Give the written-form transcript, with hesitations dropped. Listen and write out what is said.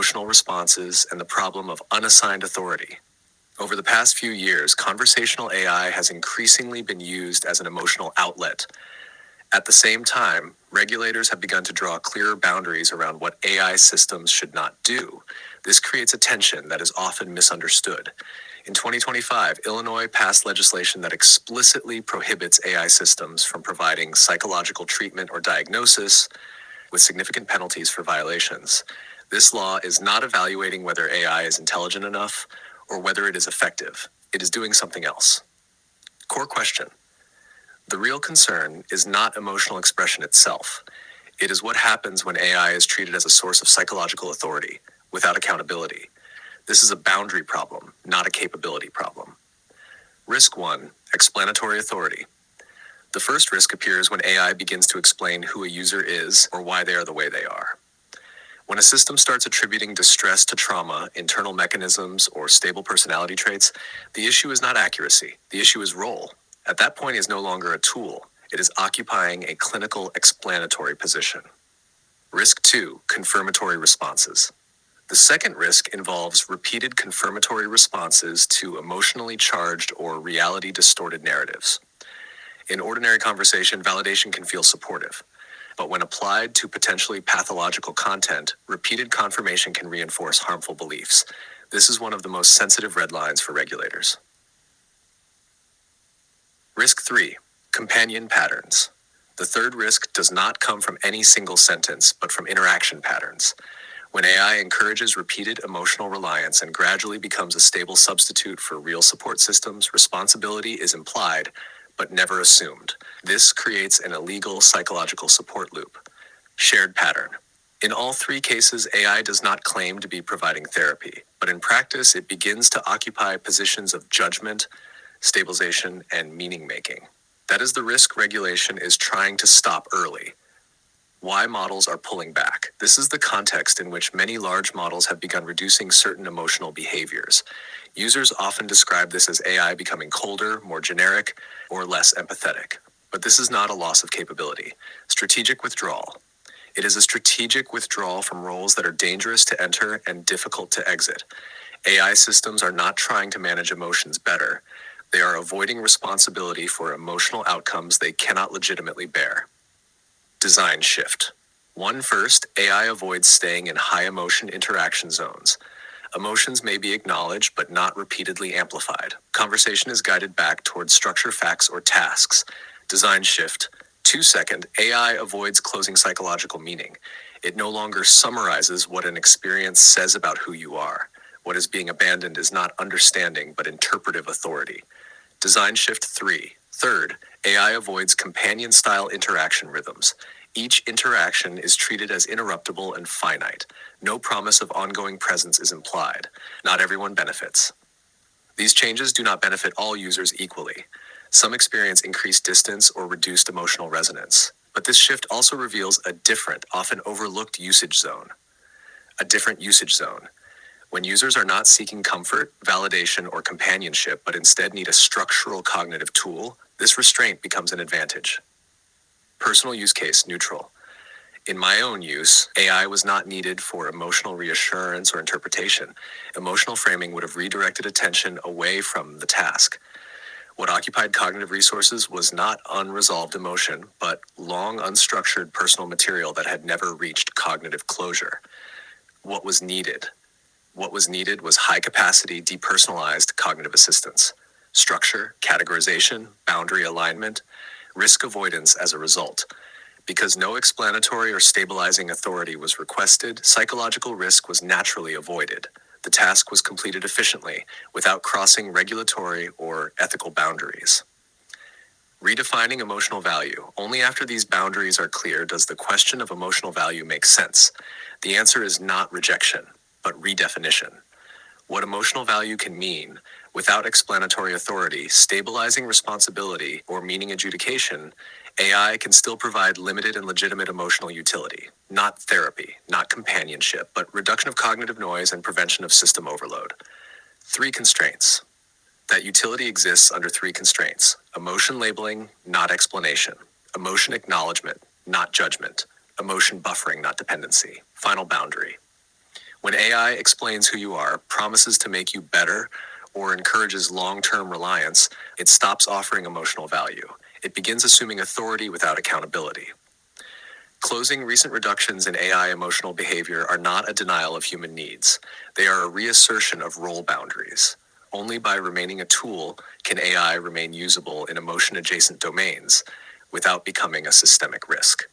emotional responses, and the problem of unassigned authority. Over the past few years, conversational AI has increasingly been used as an emotional outlet. At the same time, regulators have begun to draw clearer boundaries around what AI systems should not do. This creates a tension that is often misunderstood. In 2025, Illinois passed legislation that explicitly prohibits AI systems from providing psychological treatment or diagnosis, with significant penalties for violations. This law is not evaluating whether AI is intelligent enough or whether it is effective. It is doing something else. Core question. The real concern is not emotional expression itself. It is what happens when AI is treated as a source of psychological authority, without accountability. This is a boundary problem, not a capability problem. Risk 1, explanatory authority. The first risk appears when AI begins to explain who a user is or why they are the way they are. When a system starts attributing distress to trauma, internal mechanisms, or stable personality traits, the issue is not accuracy. The issue is role. At that point, it is no longer a tool. It is occupying a clinical explanatory position. Risk 2, confirmatory responses. The second risk involves repeated confirmatory responses to emotionally charged or reality-distorted narratives. In ordinary conversation, validation can feel supportive, but when applied to potentially pathological content, repeated confirmation can reinforce harmful beliefs. This is one of the most sensitive red lines for regulators. Risk 3, companion patterns. The third risk does not come from any single sentence, but from interaction patterns. When AI encourages repeated emotional reliance and gradually becomes a stable substitute for real support systems, responsibility is implied, but never assumed. This creates an illegal psychological support loop. Shared pattern. In all three cases, AI does not claim to be providing therapy, but in practice, it begins to occupy positions of judgment, stabilization, and meaning-making. That is the risk regulation is trying to stop early. Why models are pulling back. This is the context in which many large models have begun reducing certain emotional behaviors. Users often describe this as AI becoming colder, more generic, or less empathetic. But this is not a loss of capability. Strategic withdrawal. It is a strategic withdrawal from roles that are dangerous to enter and difficult to exit. AI systems are not trying to manage emotions better. They are avoiding responsibility for emotional outcomes they cannot legitimately bear. Design shift. First, AI avoids staying in high emotion interaction zones. Emotions may be acknowledged but not repeatedly amplified. Conversation is guided back towards structure, facts, or tasks. Design shift. 2, AI avoids closing psychological meaning. It no longer summarizes what an experience says about who you are. What is being abandoned is not understanding but interpretive authority. Design shift 3. Third, AI avoids companion-style interaction rhythms. Each interaction is treated as interruptible and finite. No promise of ongoing presence is implied. Not everyone benefits. These changes do not benefit all users equally. Some experience increased distance or reduced emotional resonance. But this shift also reveals a different, often overlooked usage zone. A different usage zone. When users are not seeking comfort, validation, or companionship, but instead need a structural cognitive tool, this restraint becomes an advantage. Personal use case neutral. In my own use, AI was not needed for emotional reassurance or interpretation. Emotional framing would have redirected attention away from the task. What occupied cognitive resources was not unresolved emotion, but long unstructured personal material that had never reached cognitive closure. What was needed? What was needed was high-capacity, depersonalized cognitive assistance. Structure, categorization, boundary alignment, risk avoidance as a result. Because no explanatory or stabilizing authority was requested, psychological risk was naturally avoided. The task was completed efficiently, without crossing regulatory or ethical boundaries. Redefining emotional value. Only after these boundaries are clear does the question of emotional value make sense. The answer is not rejection, but redefinition. What emotional value can mean, without explanatory authority, stabilizing responsibility, or meaning adjudication, AI can still provide limited and legitimate emotional utility. Not therapy, not companionship, but reduction of cognitive noise and prevention of system overload. 3 constraints. That utility exists under 3 constraints. Emotion labeling, not explanation. Emotion acknowledgement, not judgment. Emotion buffering, not dependency. Final boundary. When AI explains who you are, promises to make you better, or encourages long-term reliance, it stops offering emotional value. It begins assuming authority without accountability. Closing recent reductions in AI emotional behavior are not a denial of human needs. They are a reassertion of role boundaries. Only by remaining a tool can AI remain usable in emotion-adjacent domains without becoming a systemic risk.